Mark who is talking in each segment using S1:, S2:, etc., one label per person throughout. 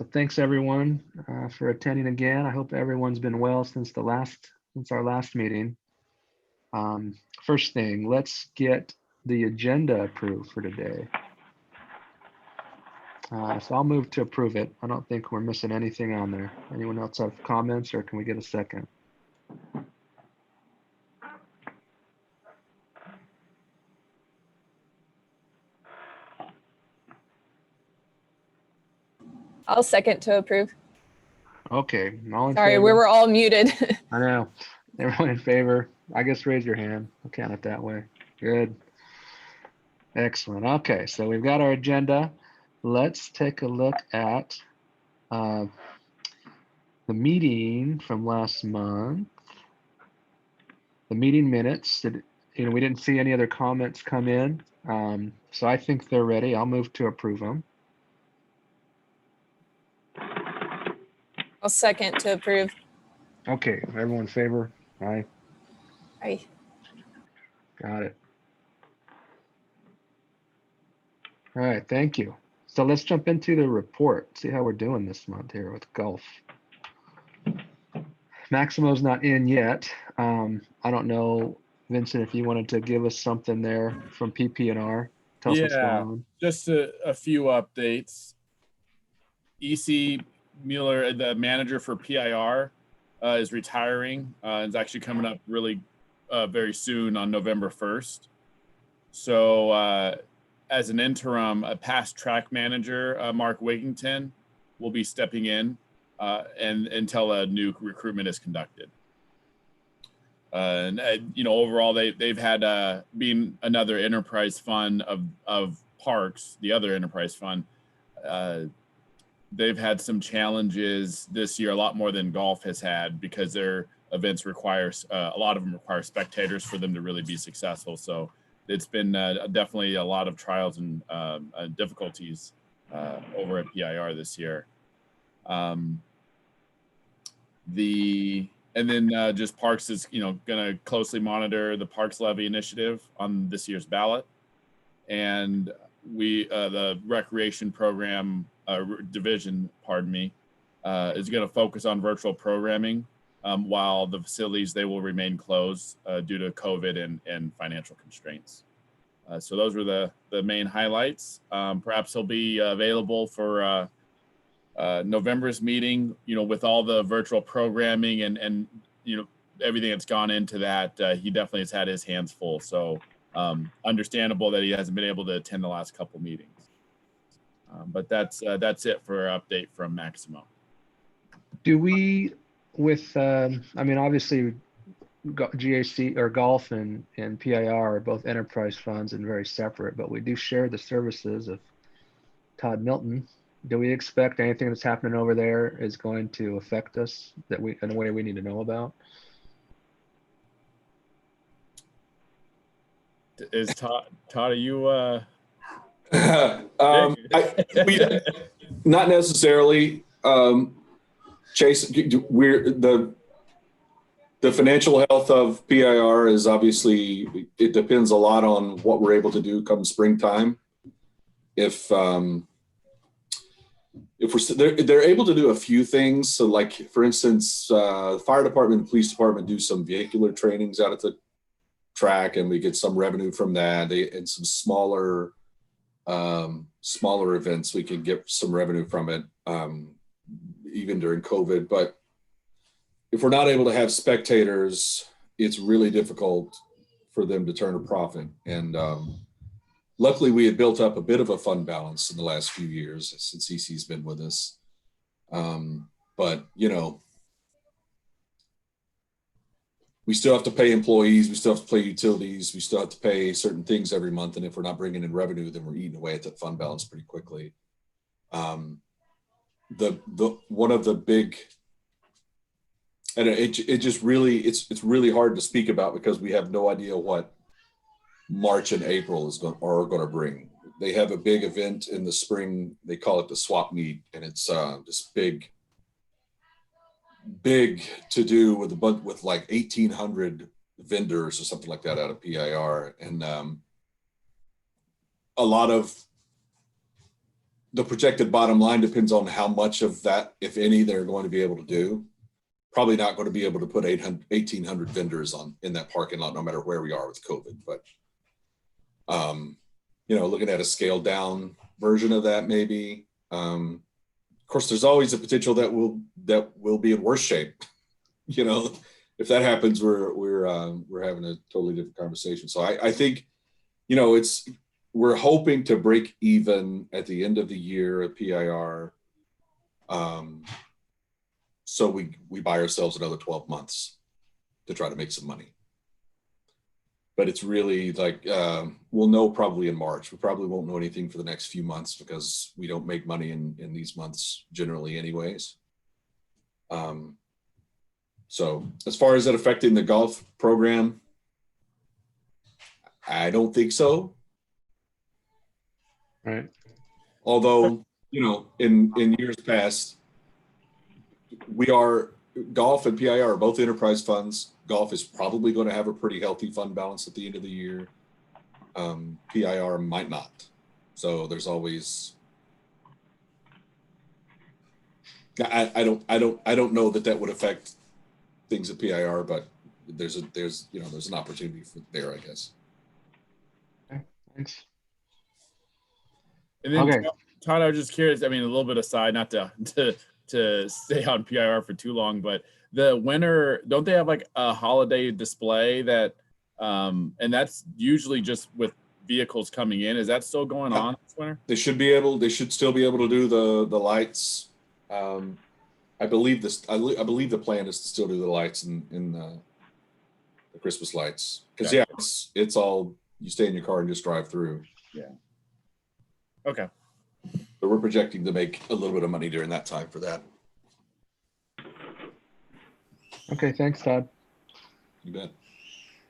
S1: So thanks everyone for attending again. I hope everyone's been well since our last meeting. First thing, let's get the agenda approved for today. So I'll move to approve it. I don't think we're missing anything on there. Anyone else have comments, or can we get a second?
S2: I'll second to approve.
S1: Okay, all in
S2: Sorry,
S1: favor?
S2: we were all muted.
S1: I know. Everyone in favor? I guess raise your hand. I'll count it that way. Good. Excellent. Okay, so we've got our agenda. Let's take a look at the meeting from last month. The meeting minutes. We didn't see any other comments come in, so I think they're ready. I'll move to approve them.
S2: I'll second to approve.
S1: Okay, everyone in favor? Aye.
S2: Aye.
S1: Got it. All right, thank you. So let's jump into the report, see how we're doing this month here with golf. Maximo's not in yet. I don't know, Vincent, if you wanted to give us something there from PP&R. Tell us what's going on.
S3: Just a few updates. EC Mueller, the manager for PIR, is retiring. It's actually coming up really very soon on November 1st. So as an interim, a past track manager, Mark Wigington, will be stepping in and until a new recruitment is conducted. Overall, they've had being another enterprise fund of Parks, the other enterprise fund. They've had some challenges this year, a lot more than golf has had, because their events require a lot of them require spectators for them to really be successful. So it's been definitely a lot of trials and difficulties over at PIR this year. Just Parks is going to closely monitor the Parks Levy initiative on this year's ballot, and the recreation program division, is going to focus on virtual programming, while the facilities, they will remain closed due to COVID and financial constraints. So those were the main highlights. Perhaps they'll be available for November's meeting, with all the virtual programming and everything that's gone into that. He definitely has had his hands full. So understandable that he hasn't been able to attend the last couple meetings. But that's it for our update from Maximo.
S1: Do we, obviously GAC or golf and PIR are both enterprise funds and very separate, but we do share the services of Todd Milton. Do we expect anything that's happening over there is going to affect us in a way we need to know about?
S3: Is Todd, are you
S4: not necessarily. Chase, the financial health of PIR is obviously, it depends a lot on what we're able to do come springtime. If they're able to do a few things, so like for instance, fire department and police department do some vehicular trainings out at the track, and we get some revenue from that. And some smaller events, we can get some revenue from it, even during COVID. But if we're not able to have spectators, it's really difficult for them to turn a profit. And luckily, we had built up a bit of a fund balance in the last few years since EC's been with us. But we still have to pay employees, we still have to pay utilities, we still have to pay certain things every month. And if we're not bringing in revenue, then we're eating away at that fund balance pretty quickly. One of the big, and it's really hard to speak about because we have no idea what March and April are going to bring. They have a big event in the spring. They call it the swap meet, and it's this big to do with like 1,800 vendors or something like that out of PIR, and a lot of the projected bottom line depends on how much of that, if any, they're going to be able to do. Probably not going to be able to put 1,800 vendors in that parking lot, no matter where we are with COVID. But, looking at a scaled down version of that, maybe. Of course, there's always a potential that will be in worse shape. If that happens, we're having a totally different conversation. So I think, we're hoping to break even at the end of the year at PIR. So we buy ourselves another 12 months to try to make some money. But it's really like, we'll know probably in March. We probably won't know anything for the next few months because we don't make money in these months generally anyways. So as far as it affecting the golf program, I don't think so.
S1: Right.
S4: Although, in years past, golf and PIR are both enterprise funds. Golf is probably going to have a pretty healthy fund balance at the end of the year. PIR might not. So there's always, I don't know that would affect things at PIR, but there's an opportunity there, I guess.
S1: Okay. Thanks.
S3: And then
S1: Okay.
S3: Todd, I was just curious. I mean, a little bit aside, not to stay on PIR for too long, but the winter, don't they have like a holiday display that, and that's usually just with vehicles coming in. Is that still going on this winter?
S4: They should still be able to do the lights. I believe the plan is to still do the lights in the Christmas lights. Because
S3: Okay.
S4: it's all, you stay in your car and just drive through.
S3: Yeah. Okay.
S4: But we're projecting to make a little bit of money during that time for that.
S1: Okay. Thanks, Todd.
S4: You bet.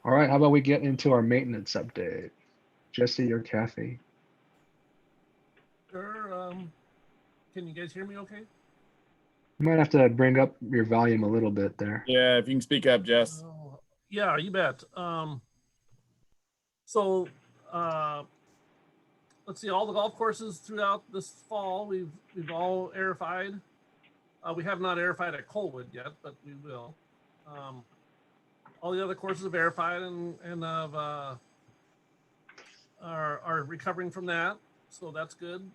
S1: All right. How about we get into our maintenance update? Jesse or Kathy?
S5: Sure. Can you guys hear me okay?
S1: You might have to bring up your volume a little bit there.
S3: Yeah, if you can speak up, Jess.
S5: Yeah, you bet. So let's see, all the golf courses throughout this fall, we've all aerified. We have not aerified at Colwood yet, but we will. All the other courses have aerified and are recovering from that, so that's good.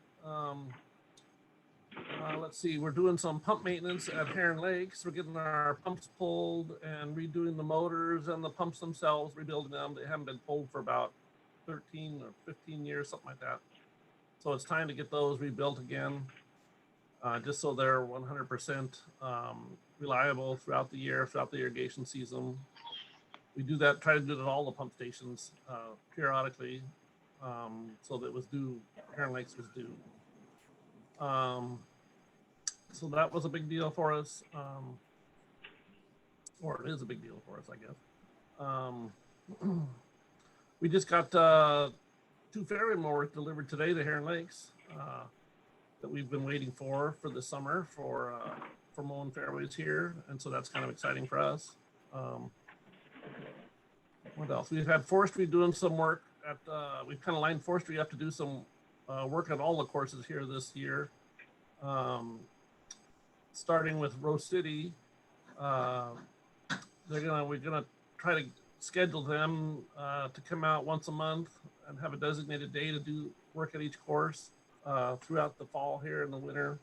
S5: Let's see, we're doing some pump maintenance at Heron Lakes. We're getting our pumps pulled and redoing the motors and the pumps themselves, rebuilding them. They haven't been pulled for about 13 or 15 years, something like that. So it's time to get those rebuilt again, just so they're 100% reliable throughout the year, throughout the irrigation season. We do that, try to do it at all the pump stations periodically, so that was due, Heron Lakes was due. So that was a big deal for us, or it is a big deal for us, I guess. We just got 2 fairway mowers delivered today to Heron Lakes that we've been waiting for the summer for mowing fairways here, and so that's kind of exciting for us. What else? We've had forestry doing some work at. We've kind of lined forestry up to do some work at all the courses here this year. Starting with Rose City, we're gonna try to schedule them to come out once a month and have a designated day to do work at each course throughout the fall here in the winter.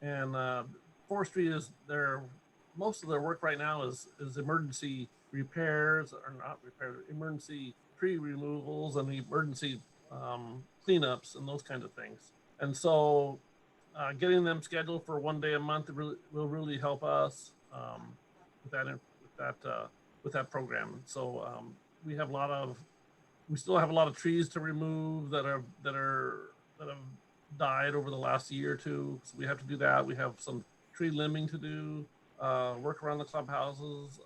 S5: And forestry is most of their work right now is emergency repairs, or not repairs, emergency tree removals and emergency cleanups and those kinds of things. And so getting them scheduled for one day a month will really help us with that program. So we still have a lot of trees to remove that have died over the last year or two. So we have to do that. We have some tree limbing to do, work around the clubhouses.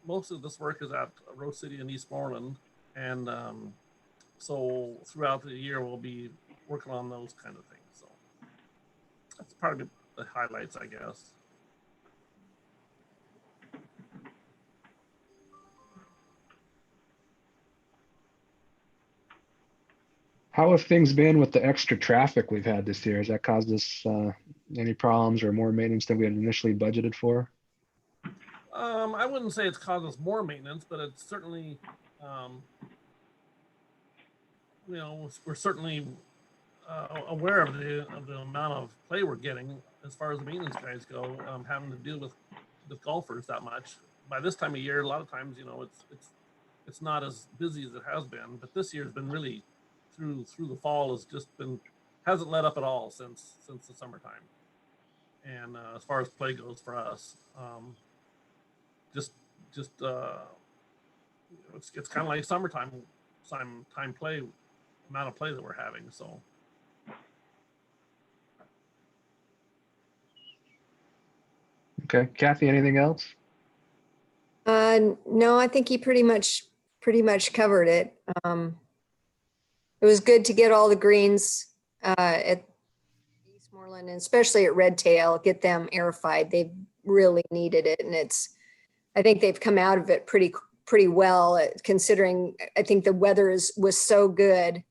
S5: Most of this work is at Rose City and Eastmoreland, and so throughout the year we'll be working on those kind of things. So that's part of the highlights, I guess.
S1: How have things been with the extra traffic we've had this year? Has that caused us any problems or more maintenance than we had initially budgeted for?
S5: I wouldn't say it's caused us more maintenance, but it's certainly, we're certainly aware of the amount of play we're getting as far as the maintenance guys go, having to deal with golfers that much. By this time of year, a lot of times, it's not as busy as it has been, but this year's been really through the fall hasn't let up at all since the summertime. And as far as play goes for us, it's kind of like summertime play, amount of play that we're having. So
S1: Okay, Kathy, anything else?
S6: No, I think he pretty much covered it. It was good to get all the greens at Eastmoreland, and especially at Red Tail, get them airified. They really needed it, and I think they've come out of it pretty well, considering I think the weather was so good.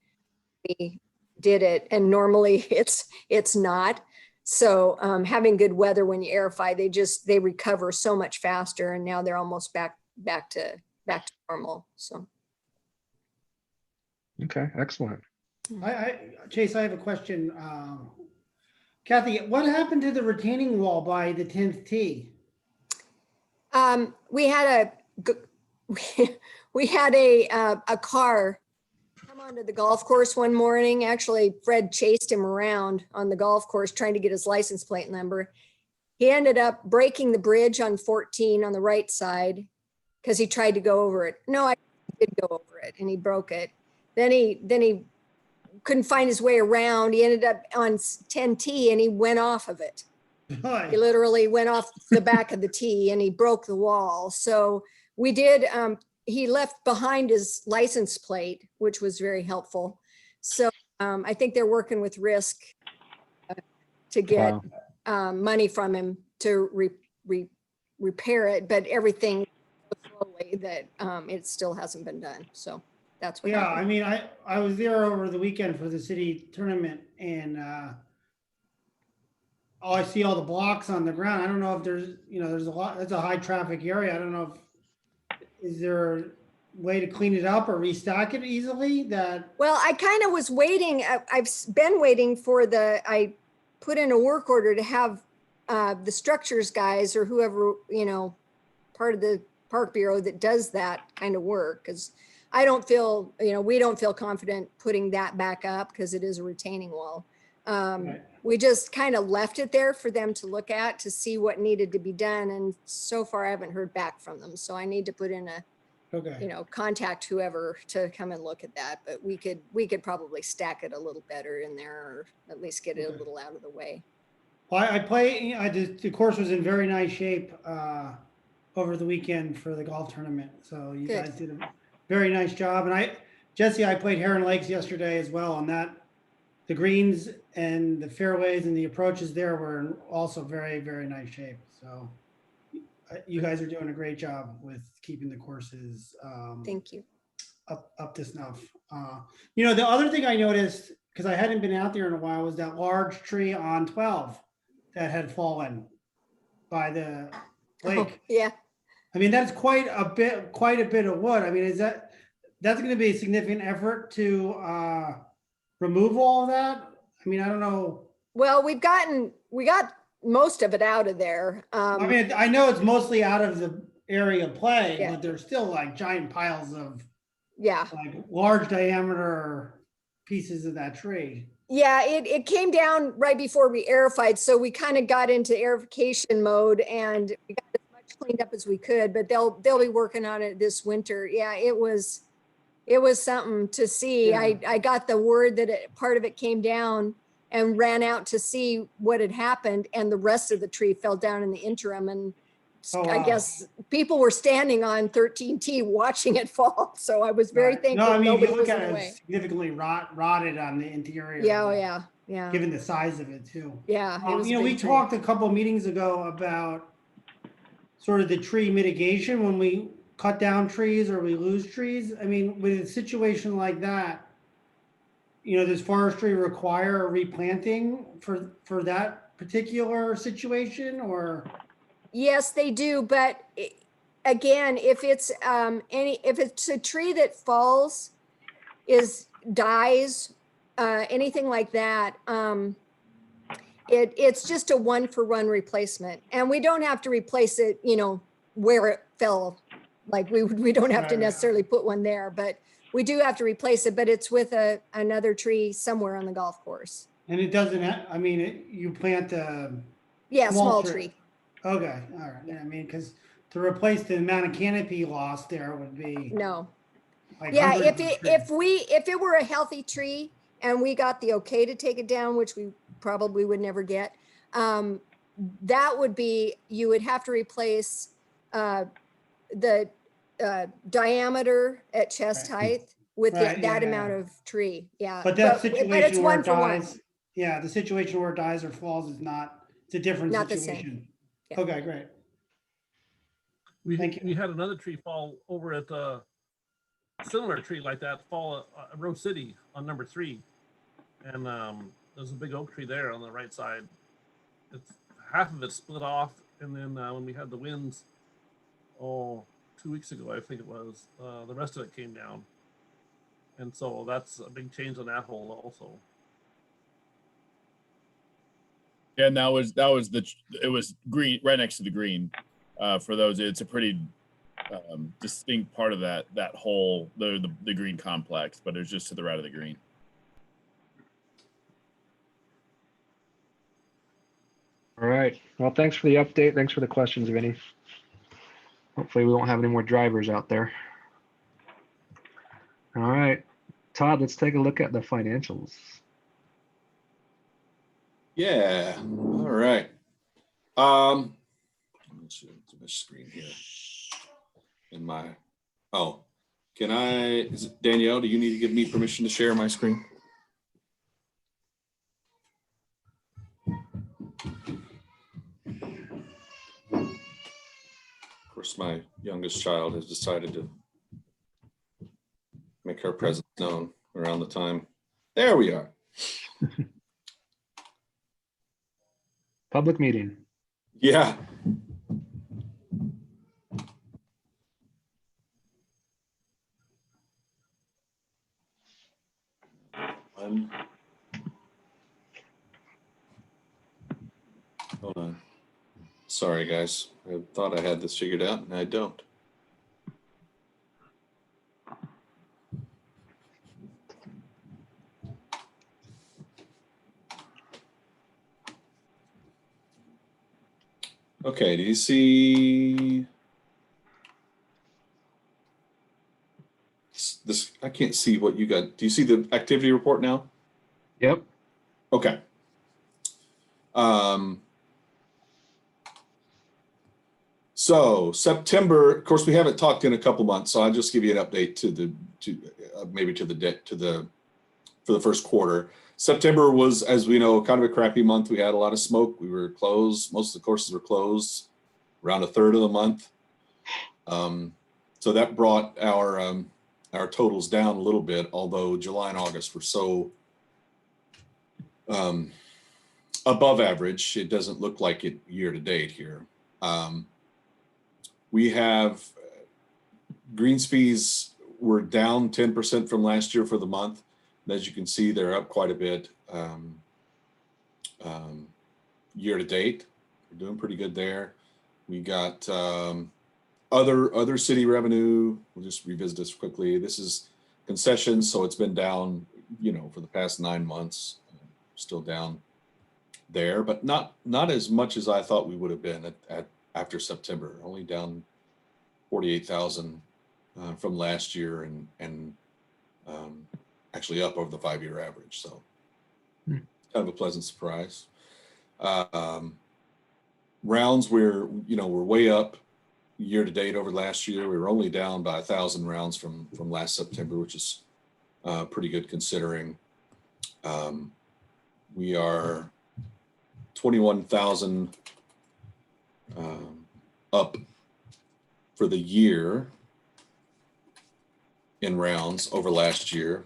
S6: We did it, and normally it's not. So having good weather when you airify, they recover so much faster, and now they're almost back to normal. So.
S1: Okay, excellent.
S7: Chase, I have a question. Kathy, what happened to the retaining wall by the 10th tee?
S6: We had a car come onto the golf course one morning. Actually, Fred chased him around on the golf course trying to get his license plate number. He ended up breaking the bridge on 14 on the right side because he tried to go over it. No, I did go over it, and he broke it. Then he couldn't find his way around. He ended up on 10T, and he went off of it. He literally went off the back of the tee, and he broke the wall. So we did, he left behind his license plate, which was very helpful. So I think they're working with Risk to get money from him to repair it, but everything slowly that it still hasn't been done. So that's what happened.
S7: I mean, I was there over the weekend for the city tournament, and I see all the blocks on the ground. I don't know if there's a lot, that's a high traffic area. I don't know is there a way to clean it up or restock it easily?
S6: Well, I kind of was waiting. I've been waiting for I put in a work order to have the structures guys or whoever, part of the Park Bureau that does that kind of work. Because I don't feel, we don't feel confident putting that back up because it is a retaining wall.
S7: Right.
S6: We just kind of left it there for them to look at to see what needed to be done. And so far I haven't heard back from them. So I need to put in contact whoever to come and look at that. But we could probably stack it a little better in there, or at least get it a little out of the way.
S7: Well, the course was in very nice shape over the weekend for the golf tournament. So you
S6: Good.
S7: guys did a very nice job. And Jesse, I played Heron Lakes yesterday as well, and the greens and the fairways and the approaches there were in also very, very nice shape. So you guys are doing a great job with keeping the courses
S6: Thank you.
S7: up to snuff. The other thing I noticed, because I hadn't been out there in a while, was that large tree on 12 that had fallen by the lake.
S6: Oh, yeah.
S7: I mean, that's quite a bit of wood. I mean, that's going to be a significant effort to remove all of that? I mean, I don't know.
S6: Well, we got most of it out of there.
S7: I mean, I know it's mostly out of the area of play,
S6: Yeah.
S7: but there's still like giant piles of
S6: Yeah.
S7: like large diameter pieces of that tree.
S6: Yeah, it came down right before we airified, so we kind of got into airification mode, and we got as much cleaned up as we could. But they'll be working on it this winter. Yeah, it was something to see.
S7: Yeah.
S6: I got the word that part of it came down and ran out to see what had happened, and the rest of the tree fell down in the interim. And
S7: Oh,
S6: I
S7: wow.
S6: guess people were standing on 13T watching it fall. So I was very
S7: Right.
S6: thankful.
S7: No, I mean, if
S6: nobody
S7: you look
S6: was in
S7: at
S6: the
S7: it,
S6: way.
S7: it's significantly rotted on the interior.
S6: Yeah,
S7: of
S6: oh,
S7: it,
S6: yeah.
S7: Given the size of it too.
S6: Yeah. It was a
S7: we
S6: big tree.
S7: talked a couple meetings ago about sort of the tree mitigation when we cut down trees or we lose trees. I mean, with a situation like that, does forestry require replanting for that particular situation or?
S6: Yes, they do, but again, if it's if it's a tree that falls, dies, anything like that, it's just a 1-for-1 replacement, and we don't have to replace it, where it fell. Like we don't have to
S7: Right.
S6: necessarily put one there, but we do have to replace it, but it's with another tree somewhere on the golf course.
S7: And it doesn't, you plant a,
S6: Yeah,
S7: Small
S6: small
S7: tree.
S6: tree.
S7: okay, all right. I mean, because to replace the amount of canopy loss there would be
S6: No.
S7: like
S6: Yeah,
S7: hundreds of trees.
S6: if it were a healthy tree and we got the okay to take it down, which we probably would never get, that would be, you would have to replace the diameter at chest
S7: Right.
S6: height with
S7: Right,
S6: that
S7: yeah,
S6: amount
S7: yeah.
S6: of tree. Yeah.
S7: But that
S6: it's
S7: situation where it
S6: 1-for-1.
S7: dies, yeah, the situation where it dies or falls is not, it's a different
S6: Not the same.
S7: situation.
S6: Yeah.
S7: Okay, great. Thank you.
S5: We had another tree fall over at similar tree like that fall at Rose City on number 3, and there's a big oak tree there on the right side. It's half of it split off, and then when we had the winds, 2 weeks ago I think it was, the rest of it came down, and so that's a big change on that hole also.
S3: Yeah, and it was green right next to the green. For those, it's a pretty distinct part of that whole the green complex, but it's just to the right of the green.
S1: All right. Well, thanks for the update. Thanks for the questions, Vinny. Hopefully we won't have any more drivers out there. All right. Todd, let's take a look at the financials.
S4: Yeah. All right. Let's see my screen here. Is it Danielle? Do you need to give me permission to share my screen? Of course, my youngest child has decided to make her presence known around the time. There we are.
S1: Public meeting.
S4: Yeah. Hold on. Sorry, guys. I thought I had this figured out, and I don't. Okay, do you see this? I can't see what you got. Do you see the activity report now?
S1: Yep.
S4: Okay. So September, of course, we haven't talked in a couple months, so I'll just give you an update for the first quarter. September was, as we know, kind of a crappy month. We had a lot of smoke. We were closed. Most of the courses were closed around a third of the month. So that brought our totals down a little bit, although July and August were so above average. It doesn't look like it year to date here. We have greens fees were down 10% from last year for the month. And as you can see, they're up quite a bit year to date. We're doing pretty good there. We got other city revenue. We'll just revisit this quickly. This is concessions, so it's been down, for the past 9 months. Still down there, but not as much as I thought we would have been at after September. Only down 48,000 from last year, and actually up over the 5-year average. So kind of a pleasant surprise. Rounds, we're way up year to date over last year. We were only down by 1,000 rounds from last September, which is pretty good considering. We are 21,000 up for the year in rounds over last year.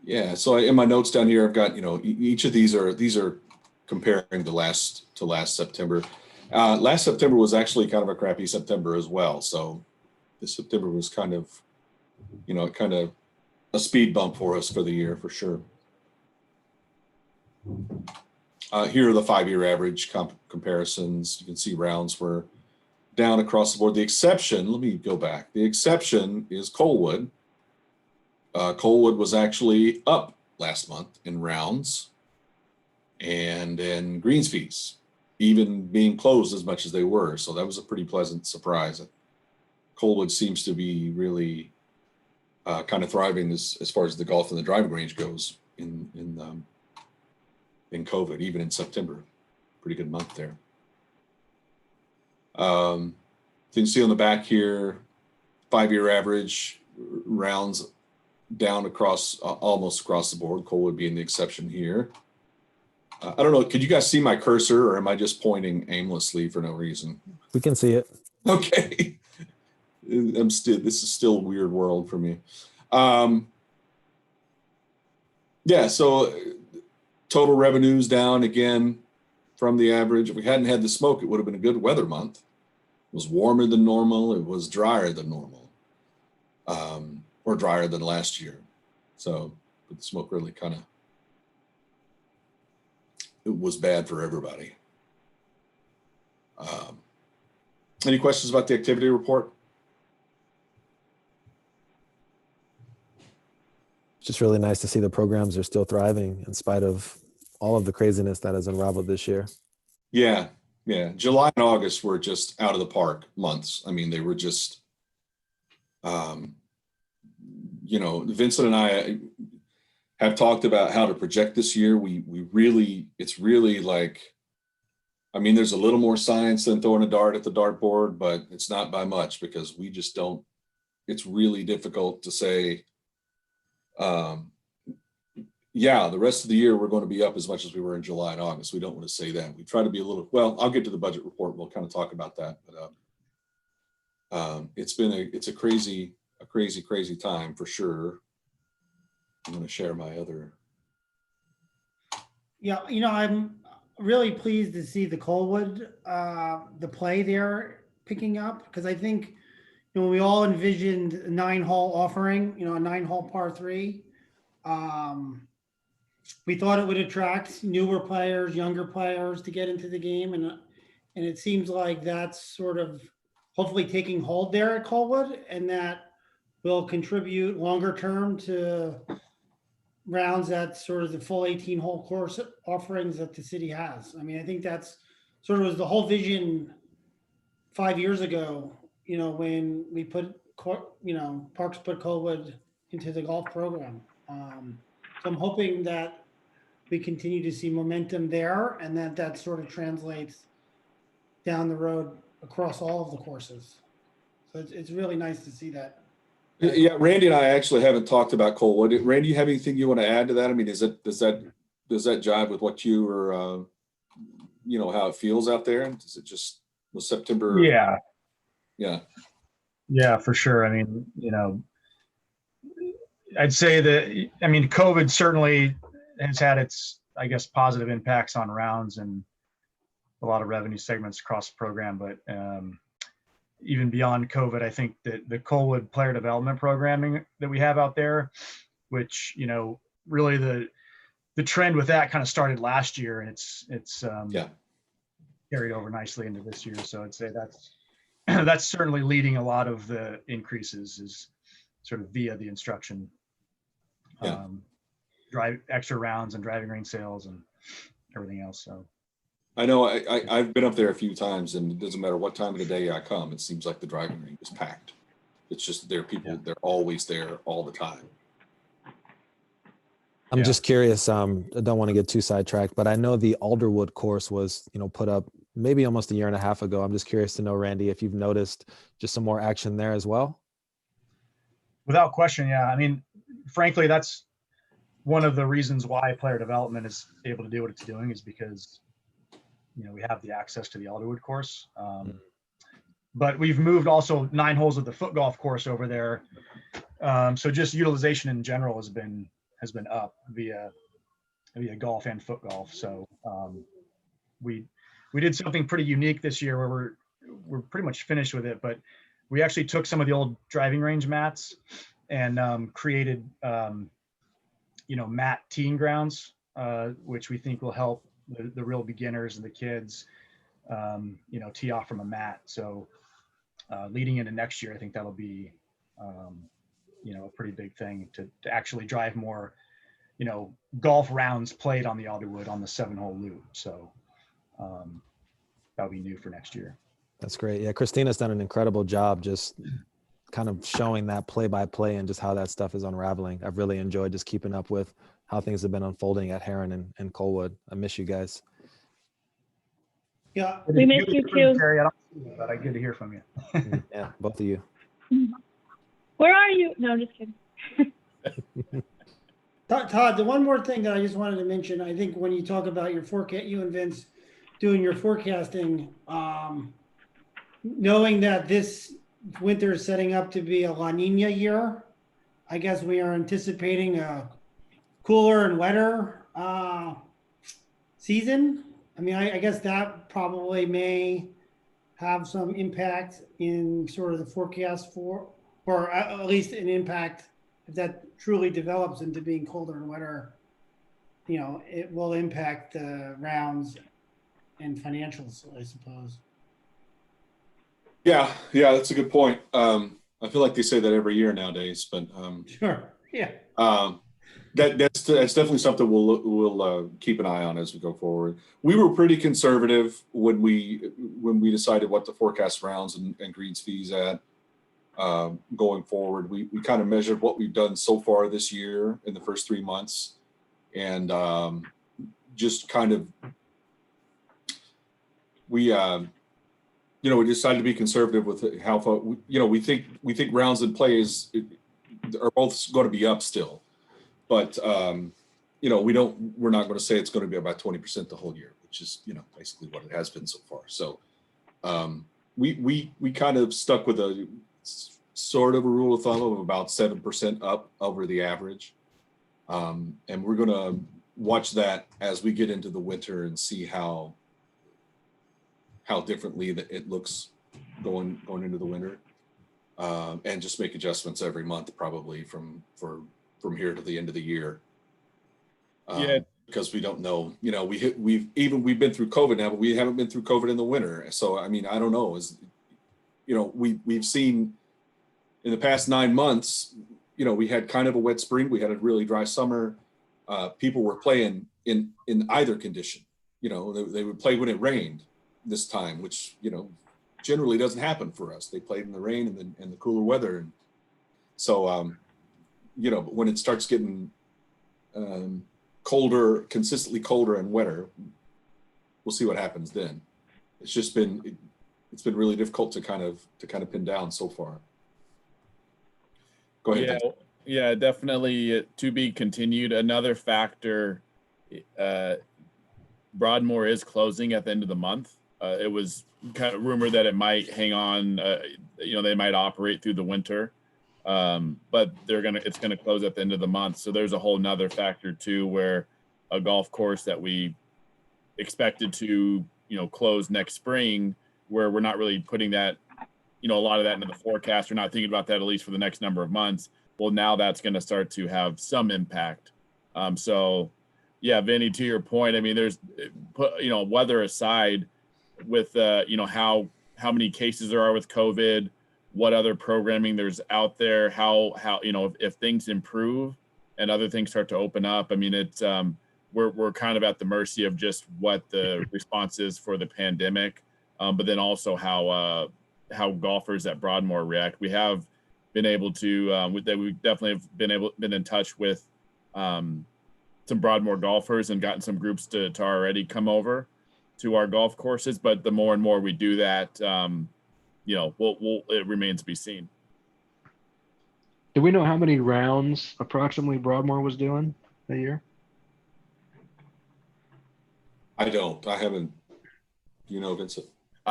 S4: Yeah, so in my notes down here, I've got, each of these are comparing to last September. Last September was actually kind of a crappy September as well. So this September was kind of a speed bump for us for the year for sure. Here are the 5-year average comparisons. You can see rounds were down across the board. The exception, let me go back. The exception is Coalwood. Coalwood was actually up last month in rounds and in greens fees, even being closed as much as they were. So that was a pretty pleasant surprise. Coalwood seems to be really kind of thriving as far as the golf and the driving range goes in COVID, even in September. Pretty good month there. You can see on the back here, 5-year average rounds down across almost across the board. Coalwood being the exception here. I don't know. Could you guys see my cursor, or am I just pointing aimlessly for no reason?
S8: We can see it.
S4: Okay. This is still a weird world for me. Yeah. So total revenues down again from the average. If we hadn't had the smoke, it would have been a good weather month. It was warmer than normal. It was drier than normal. Or drier than last year. So the smoke really it was bad for everybody. Any questions about the activity report?
S8: It's just really nice to see the programs are still thriving in spite of all of the craziness that has unraveled this year.
S4: Yeah. July and August were just out of the park months. I mean, they were just, Vincent and I have talked about how to project this year. It's really like, I mean, there's a little more science than throwing a dart at the dartboard, but it's not by much because we just don't, it's really difficult to say, the rest of the year, we're going to be up as much as we were in July and August. We don't want to say that. We try to be I'll get to the budget report. We'll kind of talk about that, but it's a crazy time for sure. I'm going to share my other.
S7: Yeah, I'm really pleased to see the Coalwood, the play there picking up, because I think when we all envisioned a 9-hole offering, a 9-hole par 3, we thought it would attract newer players, younger players to get into the game, and it seems like that's sort of hopefully taking hold there at Coalwood, and that will contribute longer term to rounds at sort of the full 18-hole course offerings that the city has. I mean, I think that's sort of was the whole vision 5 years ago, when we put, Parks put Coalwood into the golf program. So I'm hoping that we continue to see momentum there, and that sort of translates down the road across all of the courses. So it's really nice to see that.
S4: Yeah, Randy and I actually haven't talked about Coalwood. Randy, you have anything you want to add to that? I mean, does that jive with what you were, how it feels out there? Does it just was September?
S9: Yeah, for sure. I mean, I'd say that, COVID certainly has had its, positive impacts on rounds and a lot of revenue segments across the program. But even beyond COVID, I think that the Coalwood player development programming that we have out there, which, really the trend with that kind of started last year, and it's carried over nicely into this year. So I'd say that's certainly leading a lot of the increases is sort of via the instruction. Drive extra rounds and driving range sales and everything else. So
S4: I know I've been up there a few times, and it doesn't matter what time of the day I come, it seems like the driving range is packed. It's just there are people, they're always there all the time.
S8: I'm just curious. I don't want to get too sidetracked, but I know the Alderwood course was, put up maybe almost a year and a half ago. I'm just curious to know, Randy, if you've noticed just some more action there as well.
S9: Without question, yeah. I mean, frankly, that's one of the reasons why player development is able to do what it's doing, is because we have the access to the Alderwood course. but we've moved also 9 holes of the foot golf course over there. So just utilization in general has been up via golf and foot golf. So we did something pretty unique this year where we're pretty much finished with it, but we actually took some of the old driving range mats and created mat teeing grounds, which we think will help the real beginners and the kids tee off from a mat. So leading into next year, I think that'll be a pretty big thing to actually drive more golf rounds played on the Alderwood on the 7-hole loop. So that'll be new for next year.
S8: That's great. Yeah, Christina's done an incredible job just kind of showing that play-by-play and just how that stuff is unraveling. I've really enjoyed just keeping up with how things have been unfolding at Heron and Colwood. I miss you guys.
S7: Yeah.
S10: We miss you too.
S9: Terry, I don't see you, but I good to hear from you.
S8: Yeah, both of you.
S10: Where are you? No, I'm just kidding.
S7: Todd, the one more thing that I just wanted to mention, I think when you talk about your forecast, you and Vince doing your forecasting, knowing that this winter is setting up to be a La Nina year, I guess we are anticipating a cooler and wetter season. I mean, I guess that probably may have some impact in sort of the forecast or at least an impact if that truly develops into being colder and wetter. It will impact the rounds and financials, I suppose.
S4: Yeah, that's a good point. I feel like they say that every year nowadays, but
S7: Sure. Yeah.
S4: That's definitely something we'll keep an eye on as we go forward. We were pretty conservative when we decided what to forecast rounds and greens fees at. Going forward, we kind of measured what we've done so far this year in the first 3 months, and just kind of we decided to be conservative with how far we think rounds and plays are both going to be up still, but we're not going to say it's going to be about 20% the whole year, which is basically what it has been so far. So we kind of stuck with a sort of a rule of thumb of about 7% up over the average. And we're going to watch that as we get into the winter and see how differently that it looks going into the winter. And just make adjustments every month, probably from here to the end of the year. Because we don't know, we've been through COVID now, but we haven't been through COVID in the winter. So, I mean, I don't know, we've seen in the past 9 months, we had kind of a wet spring. We had a really dry summer. People were playing in either condition. They would play when it rained this time, which, generally doesn't happen for us. They played in the rain and the cooler weather. And so, but when it starts getting colder, consistently colder and wetter, we'll see what happens then. It's been really difficult to kind of pin down so far. Go ahead.
S3: Yeah, definitely to be continued. Another factor, Broadmoor is closing at the end of the month. It was kind of rumored that it might hang on, they might operate through the winter, but it's gonna close at the end of the month. So there's a whole nother factor too, where a golf course that we expected to, close next spring, where we're not really putting that, a lot of that into the forecast. We're not thinking about that at least for the next number of months. Well, now that's going to start to have some impact. So yeah, Vinny, to your point, I mean, there's, weather aside, with how many cases there are with COVID, what other programming there's out there, how if things improve and other things start to open up. I mean, it's we're kind of at the mercy of just what the response is for the pandemic, but then also how golfers at Broadmoor react. We have been able to we definitely have been in touch with some Broadmoor golfers and gotten some groups to already come over to our golf courses, but the more and more we do that, it remains to be seen.
S1: Do we know how many rounds approximately Broadmoor was doing a year?
S4: I don't. I haven't. Vincent?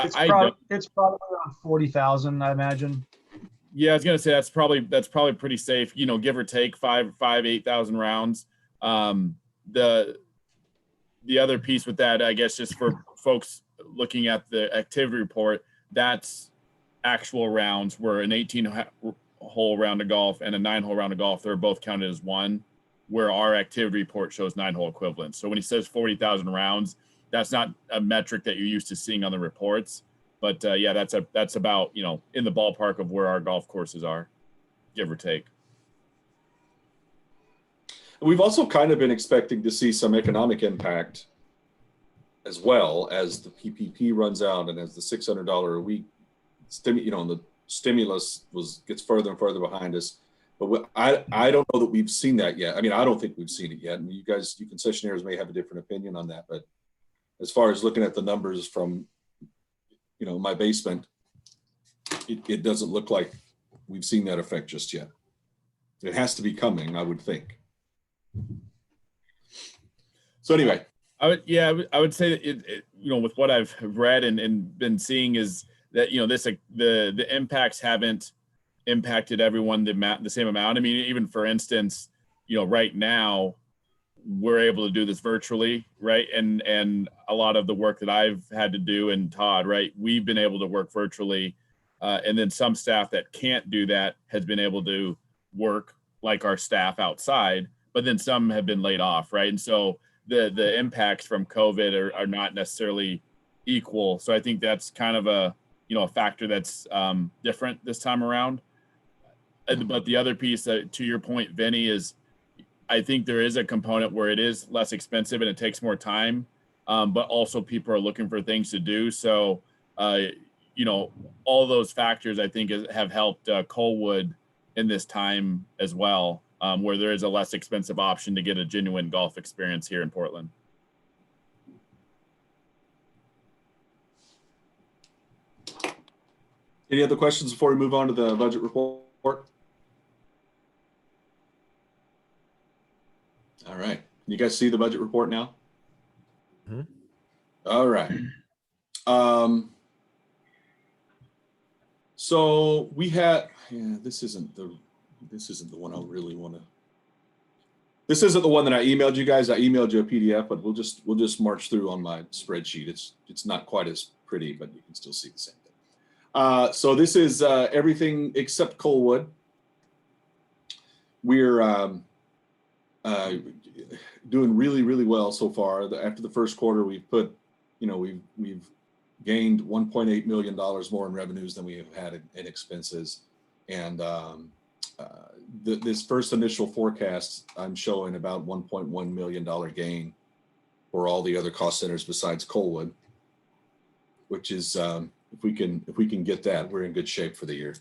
S9: It's,
S3: I
S9: prob-
S3: don't,
S9: it's probably around 40,000, I imagine.
S3: yeah, I was gonna say that's probably pretty safe, you know, give or take 8,000 rounds. The other piece with that, I guess, just for folks looking at the activity report, that's actual rounds where an 18-hole round of golf and a 9-hole round of golf, they're both counted as one, where our activity report shows 9-hole equivalents. So when he says 40,000 rounds, that's not a metric that you're used to seeing on the reports. But yeah, that's about, you know, in the ballpark of where our golf courses are, give or take.
S4: We've also kind of been expecting to see some economic impact as well as the PPP runs out and as the $600 a week, the stimulus gets further and further behind us. But I don't know that we've seen that yet. I mean, I don't think we've seen it yet. And you concessionaires may have a different opinion on that. But as far as looking at the numbers from, my basement, it doesn't look like we've seen that effect just yet. It has to be coming, I would think. So anyway,
S3: I would say that it with what I've read and been seeing is that, the impacts haven't impacted everyone the same amount. I mean, even for instance, right now we're able to do this virtually, right? And a lot of the work that I've had to do, and Todd, right, we've been able to work virtually. And then some staff that can't do that has been able to work like our staff outside, but then some have been laid off, right? And so the impacts from COVID are not necessarily equal. So I think that's kind of a factor that's different this time around. But the other piece, to your point, Vinny, is I think there is a component where it is less expensive and it takes more time, but also people are looking for things to do. So, all those factors I think have helped Colwood in this time as well, where there is a less expensive option to get a genuine golf experience here in Portland.
S4: any other questions before we move on to the budget report? All right. You guys see the budget report now?
S8: Mm-hmm.
S4: All right. So we had, this isn't the one I really want to. This isn't the one that I emailed you guys. I emailed you a PDF, but we'll just march through on my spreadsheet. It's not quite as pretty, but you can still see the same thing. So this is everything except Colwood. We're doing really, really well so far. After the first quarter, we've put, we've gained $1.8 million more in revenues than we have had in expenses. And this first initial forecast, I'm showing about $1.1 million gain for all the other cost centers besides Colwood, which is, if we can get that, we're in good shape for the year.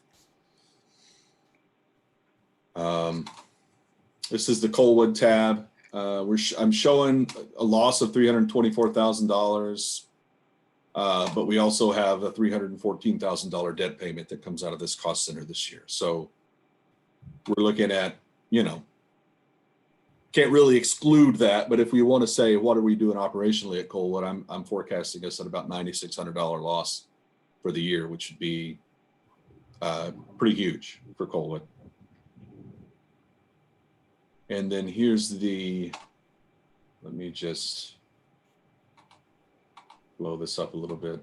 S4: This is the Colwood tab. I'm showing a loss of $324,000, but we also have a $314,000 debt payment that comes out of this cost center this year. So we're looking at, can't really exclude that, but if we want to say, what are we doing operationally at Colwood, I'm forecasting us at about $9,600 loss for the year, which would be pretty huge for Colwood. And then here's let me just blow this up a little bit.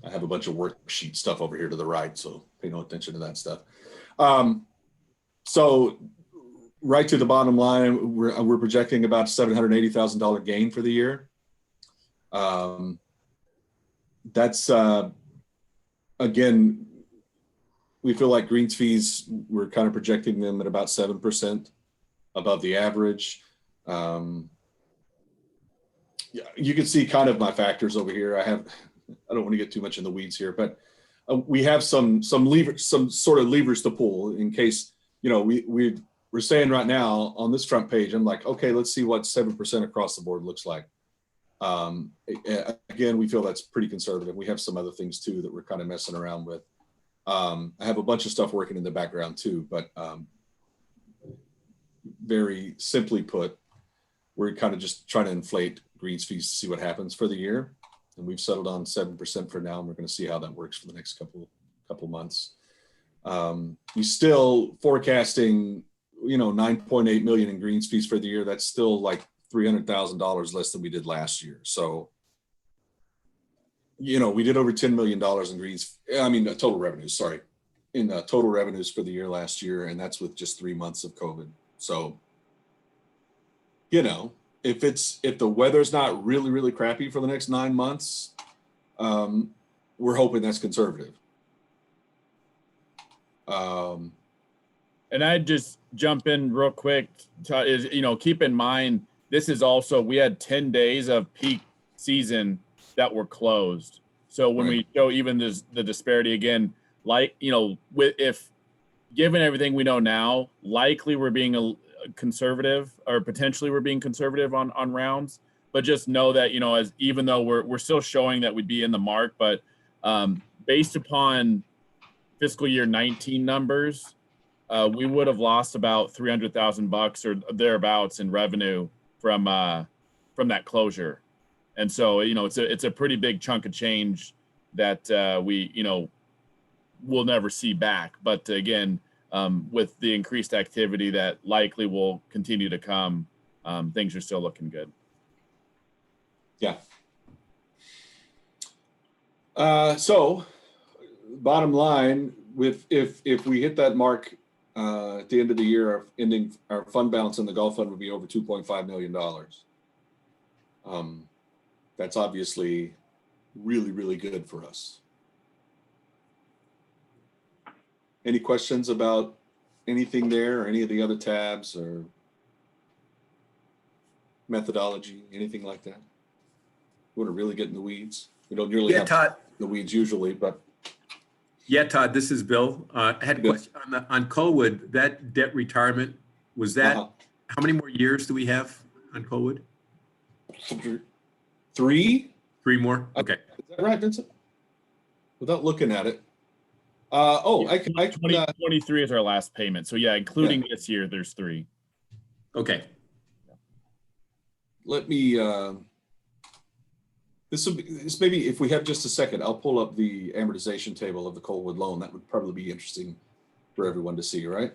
S4: I have a bunch of worksheet stuff over here to the right, so pay no attention to that stuff. So right to the bottom line, we're projecting about $780,000 gain for the year. That's, again, we feel like greens fees, we're kind of projecting them at about 7% above the average. Yeah, you can see kind of my factors over here. I don't want to get too much in the weeds here, but we have some sort of levers to pull in case, we're saying right now on this front page, I'm like, okay, let's see what 7% across the board looks like. Again, we feel that's pretty conservative. We have some other things too that we're kind of messing around with. I have a bunch of stuff working in the background too, but very simply put, we're kind of just trying to inflate greens fees to see what happens for the year. And we've settled on 7% for now, and we're going to see how that works for the next couple months. You still forecasting, 9.8 million in greens fees for the year. That's still like $300,000 less than we did last year. So, we did over $10 million in greens. Total revenues, sorry, in total revenues for the year last year. And that's with just 3 months of COVID. So, if the weather's not really, really crappy for the next 9 months, we're hoping that's conservative.
S3: And I'd just jump in real quick keep in mind, this is also, we had 10 days of peak season that were closed. So when we show even the disparity again, if given everything we know now, likely we're being conservative, or potentially we're being conservative on rounds, but just know that, even though we're still showing that we'd be in the mark, but based upon fiscal year 19 numbers, we would have lost about $300,000 or thereabouts in revenue from that closure. And so, it's a pretty big chunk of change that we'll never see back. But again, with the increased activity that likely will continue to come, things are still looking good.
S4: Yeah. So bottom line, if we hit that mark at the end of the year, our fund balance in the Gulf Fund would be over $2.5 million. That's obviously really, really good for us. Any questions about anything there, or any of the other tabs, or methodology, anything like that? We want to really get in the weeds. We don't really have
S11: Todd.
S4: the weeds usually, but
S11: Yeah, Todd, this is Bill. I had a question on Colwood, that debt retirement, was that, how many more years do we have on Colwood?
S4: 3?
S11: 3 more? Okay.
S4: Is that right, Vincent? Without looking at it. I can
S3: 2023 is our last payment. So yeah, including this year, there's 3.
S11: Okay.
S4: Let me, this maybe, if we have just a second, I'll pull up the amortization table of the Colwood loan. That would probably be interesting for everyone to see, right?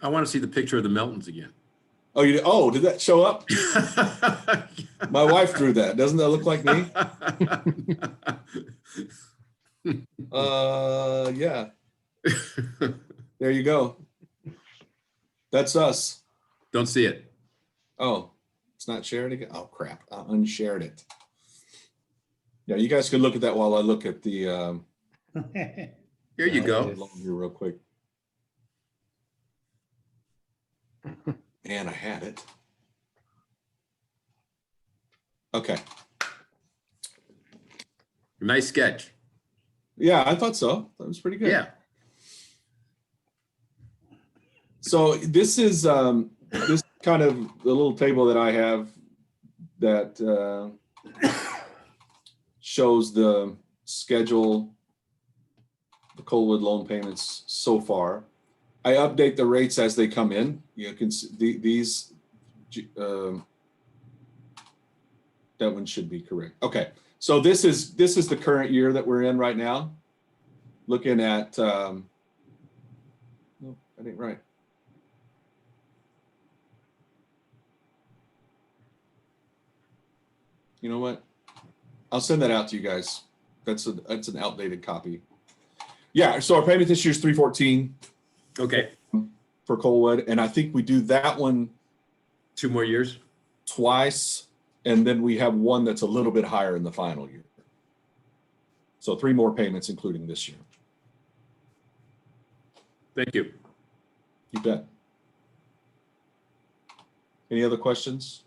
S11: I want to see the picture of the Meltons again.
S4: Oh, did that show up? My wife drew that. Doesn't that look like me? Yeah. There you go. That's us.
S11: Don't see it.
S4: Oh, it's not shared again. Oh crap! I unshared it. Yeah, you guys can look at that while I look at the.
S11: Here you go.
S4: Here real quick. And I had it. Okay.
S11: Nice sketch.
S4: Yeah, I thought so. That was pretty good.
S11: Yeah.
S4: So this is this kind of the little table that I have that shows the schedule, the Colwood loan payments so far. I update the rates as they come in. You can see these. That one should be correct. Okay, so this is the current year that we're in right now. Looking at. No, that ain't right. You know what? I'll send that out to you guys. That's an outdated copy. Yeah. So our payment this year is $314.
S11: Okay.
S4: For Colwood, and I think we do that one
S11: 2 more years
S4: twice, and then we have one that's a little bit higher in the final year. So 3 more payments, including this year.
S11: Thank you.
S4: You bet. Any other questions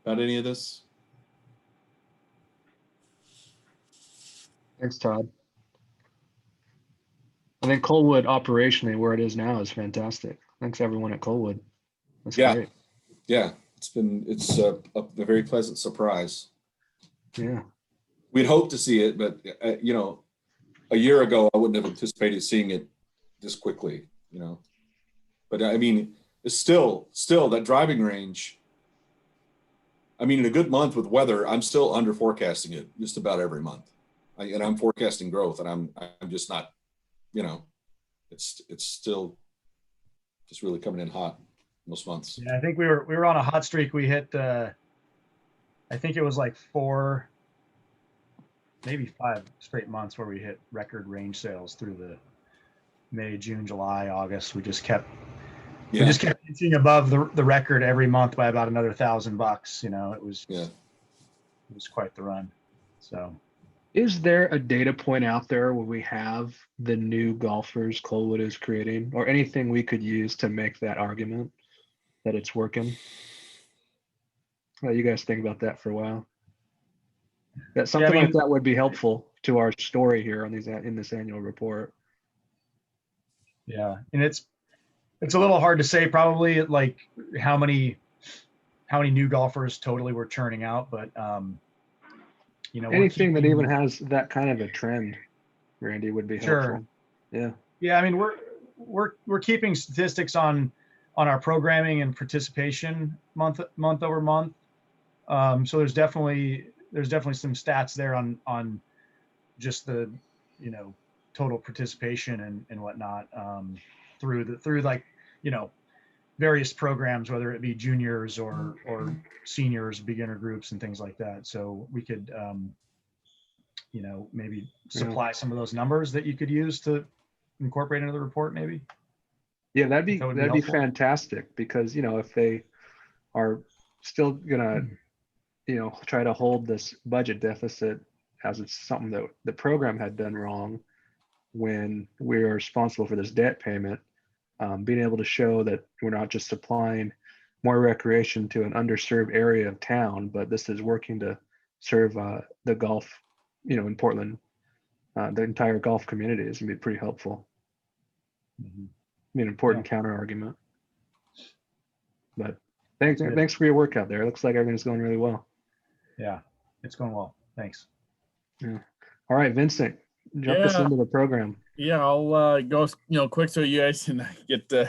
S4: about any of this?
S1: Thanks, Todd. I think Colwood operationally, where it is now, is fantastic. Thanks everyone at Colwood. That's great.
S4: Yeah, it's a very pleasant surprise.
S1: Yeah.
S4: We'd hoped to see it, but a year ago I wouldn't have anticipated seeing it this quickly. But I mean, is still that driving range. I mean, in a good month with weather, I'm still under forecasting it just about every month. And I'm forecasting growth, and I'm just not, you know, it's still just really coming in hot most months.
S9: Yeah, I think we were on a hot streak. We hit, I think it was like 4, maybe 5 straight months where we hit record range sales through the May, June, July, August. We just kept inching above the record every month by about another $1,000. You know, it was quite the run. So,
S1: is there a data point out there where we have the new golfers Colwood is creating, or anything we could use to make that argument that it's working? Well, you guys think about that for a while. That something like that would be helpful to our story here on in this annual report.
S9: Yeah, and it's a little hard to say probably like how many new golfers totally we're churning out, but you know,
S1: anything that even has that kind of a trend, Randy, would be helpful. Yeah.
S9: Yeah, I mean, we're keeping statistics on our programming and participation month over month. So there's definitely some stats there on just the, you know, total participation and whatnot, through like, you know, various programs, whether it be juniors or seniors, beginner groups and things like that. So we could, you know, maybe supply some of those numbers that you could use to incorporate into the report, maybe.
S1: Yeah, that'd be fantastic, because, you know, if they are still gonna, you know, try to hold this budget deficit as it's something that the program had done wrong when we are responsible for this debt payment, being able to show that we're not just supplying more recreation to an underserved area of town, but this is working to serve the golf, you know, in Portland, the entire golf community is gonna be pretty helpful.
S9: Mm-hmm.
S1: I mean, important counter argument. But thanks for your work out there. It looks like everything's going really well.
S9: Yeah, it's going well. Thanks.
S1: Yeah. All right, Vincent, jump us into the program.
S3: Yeah, I'll go, you know, quick so you guys can get to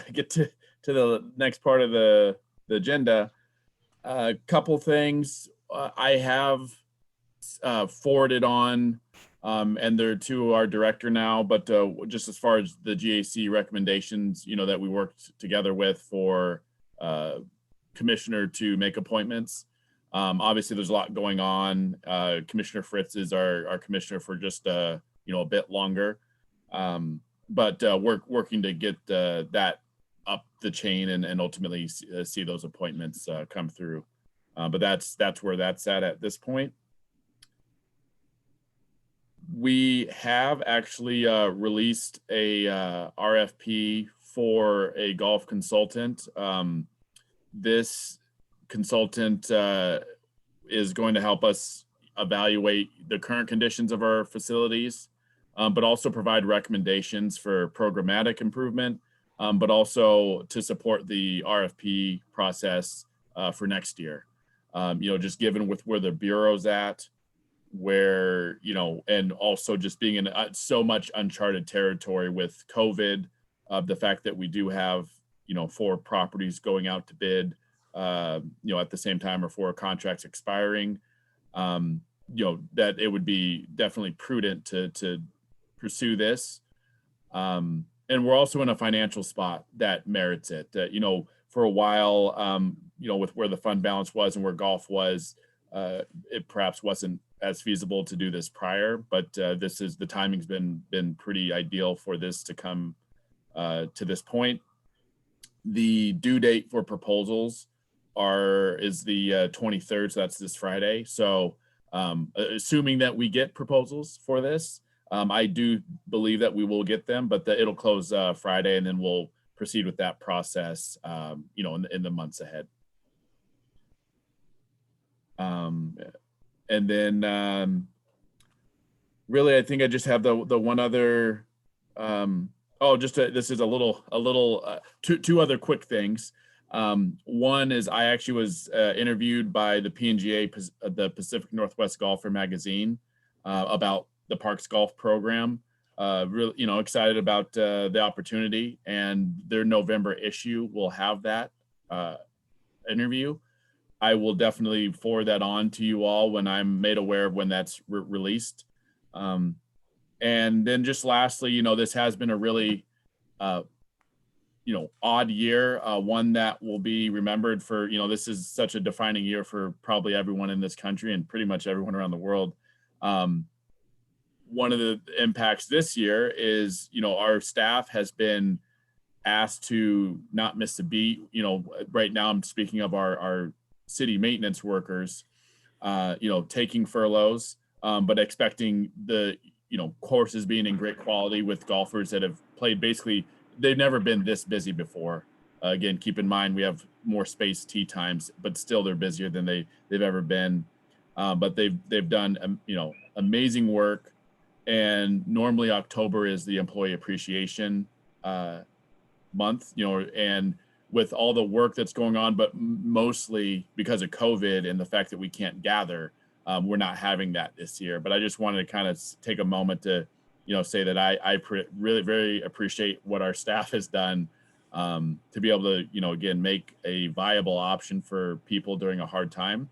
S3: the next part of the agenda. A couple things I have forwarded on, and they're to our director now, but just as far as the GAC recommendations, you know, that we worked together with for commissioner to make appointments. Obviously there's a lot going on. Commissioner Fritz is our commissioner for just you know, a bit longer, but working to get that up the chain and ultimately see those appointments come through. But that's where that's at this point. We have actually released a RFP for a golf consultant. This consultant is going to help us evaluate the current conditions of our facilities, but also provide recommendations for programmatic improvement, but also to support the RFP process for next year. You know, just given with where the Bureau's at, where, you know, and also just being in so much uncharted territory with COVID, the fact that we do have, you know, 4 properties going out to bid, you know, at the same time, or 4 contracts expiring, you know, that it would be definitely prudent to pursue this. And we're also in a financial spot that merits it. You know, for a while, you know, with where the fund balance was and where golf was, it perhaps wasn't as feasible to do this prior, but the timing's been pretty ideal for this to come to this point. The due date for proposals is the 23rd, so that's this Friday. So assuming that we get proposals for this, I do believe that we will get them, but it'll close Friday, and then we'll proceed with that process, you know, in the months ahead. And then really, I think I just have the one other. This is a little two other quick things. One is I actually was interviewed by the PNGA, the Pacific Northwest Golfer magazine, about the Parks Golf program. really, excited about the opportunity, and their November issue will have that interview. I will definitely forward that on to you all when I'm made aware of when that's released. And then just lastly, this has been a really, odd year, one that will be remembered for, this is such a defining year for probably everyone in this country and pretty much everyone around the world. One of the impacts this year is, our staff has been asked to not miss a beat. Right now I'm speaking of our city maintenance workers, taking furloughs, but expecting the, courses being in great quality with golfers that have played basically, they've never been this busy before. Again, keep in mind, we have more space tee times, but still they're busier than they've ever been. But they've done, amazing work. And normally October is the employee appreciation month, and with all the work that's going on, but mostly because of COVID and the fact that we can't gather, we're not having that this year. But I just wanted to kind of take a moment to, say that I really very appreciate what our staff has done to be able to, again, make a viable option for people during a hard time,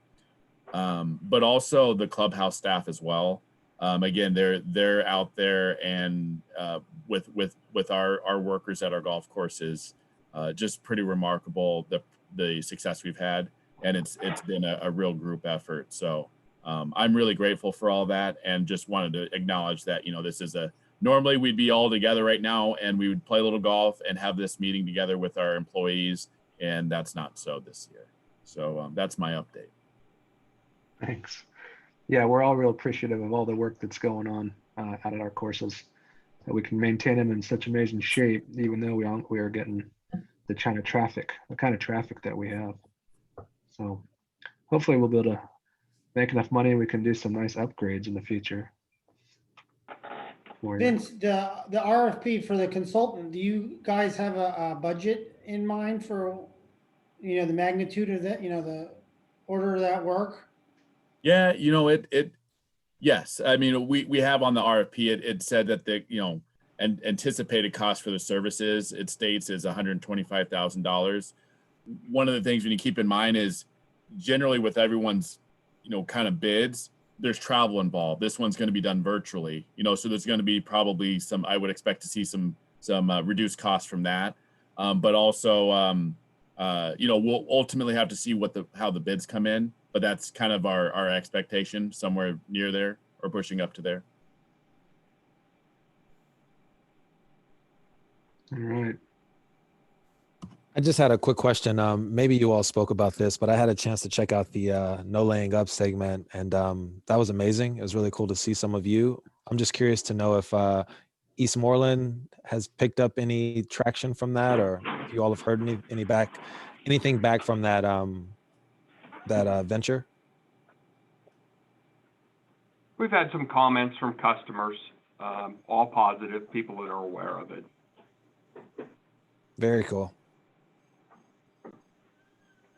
S3: but also the clubhouse staff as well. Again, they're out there and with our workers at our golf courses, just pretty remarkable the success we've had, and it's been a real group effort. So I'm really grateful for all that, and just wanted to acknowledge that this is normally we'd be all together right now and we would play a little golf and have this meeting together with our employees, and that's not so this year. So that's my update.
S1: Thanks. Yeah, we're all real appreciative of all the work that's going on out at our courses, that we can maintain them in such amazing shape, even though we are getting the kind of traffic that we have. So hopefully we'll be able to make enough money and we can do some nice upgrades in the future.
S7: Vince, the RFP for the consultant, do you guys have a budget in mind for, the magnitude of that, the order of that work?
S3: Yeah, yes. I mean, we have on the RFP, it said that the, and anticipated cost for the services, it states is $125,000. One of the things we need to keep in mind is generally with everyone's, kind of bids, there's travel involved. This one's going to be done virtually, so there's going to be probably I would expect to see some reduced costs from that. But also, we'll ultimately have to see how the bids come in. But that's kind of our expectation, somewhere near there or pushing up to there.
S1: All right.
S8: I just had a quick question. Maybe you all spoke about this, but I had a chance to check out the No Laying Up segment, and that was amazing. It was really cool to see some of you. I'm just curious to know if Eastmoreland has picked up any traction from that, or if you all have heard anything back from that venture.
S12: We've had some comments from customers, all positive, people that are aware of it.
S8: Very cool.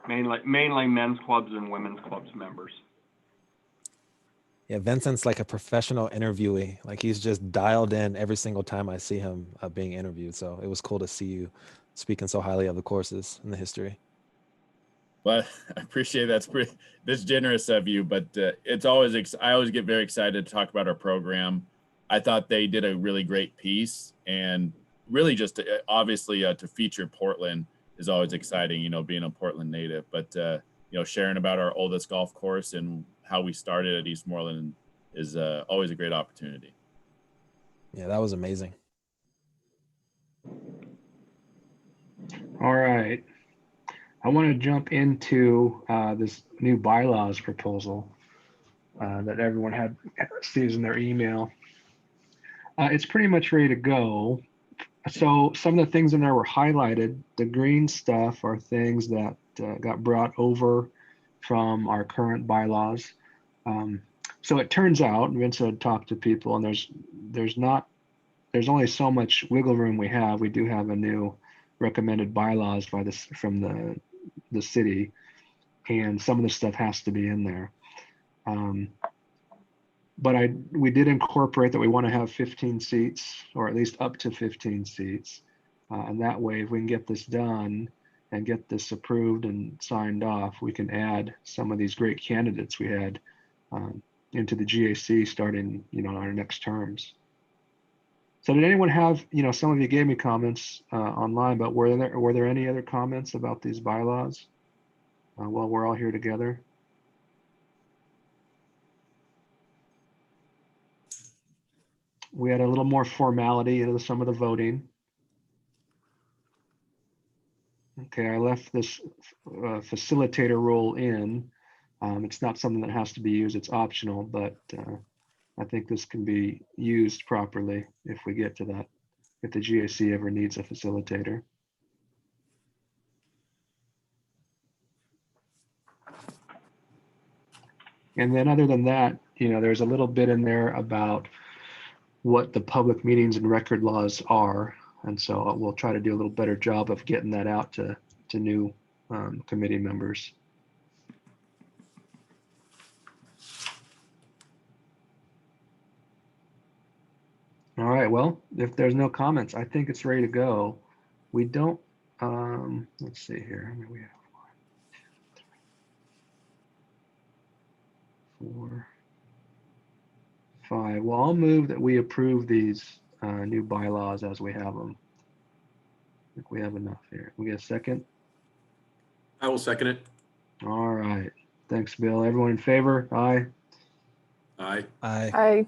S12: Mainly men's clubs and women's clubs members.
S8: Yeah, Vincent's like a professional interviewee. Like he's just dialed in every single time I see him being interviewed. So it was cool to see you speaking so highly of the courses and the history.
S3: Well, I appreciate that's generous of you, but it's always I always get very excited to talk about our program. I thought they did a really great piece, and really just obviously to feature Portland is always exciting, being a Portland native, but sharing about our oldest golf course and how we started at Eastmoreland is always a great opportunity.
S8: Yeah, that was amazing.
S1: All right. I want to jump into this new bylaws proposal that everyone sees in their email. It's pretty much ready to go. So some of the things in there were highlighted. The green stuff are things that got brought over from our current bylaws. So it turns out, Vince had talked to people, and there's only so much wiggle room we have. We do have a new recommended bylaws from the city, and some of the stuff has to be in there. But we did incorporate that we want to have 15 seats, or at least up to 15 seats. And that way, if we can get this done and get this approved and signed off, we can add some of these great candidates we had into the GAC starting, our next terms. So did anyone have, some of you gave me comments online, but were there any other comments about these bylaws while we're all here together? We had a little more formality into some of the voting. Okay, I left this facilitator role in. It's not something that has to be used, it's optional, but I think this can be used properly if we get to that, if the GAC ever needs a facilitator. And then other than that, there's a little bit in there about what the public meetings and record laws are. And so we'll try to do a little better job of getting that out to new committee members. All right, well, if there's no comments, I think it's ready to go. We don't, let's see here. I mean, we have 1, 2, 3, 4, 5. Well, I'll move that we approve these new bylaws as we have them. I think we have enough here. We get a second?
S11: I will second it.
S1: All right. Thanks, Bill. Everyone in favor? Aye.
S11: Aye.
S2: I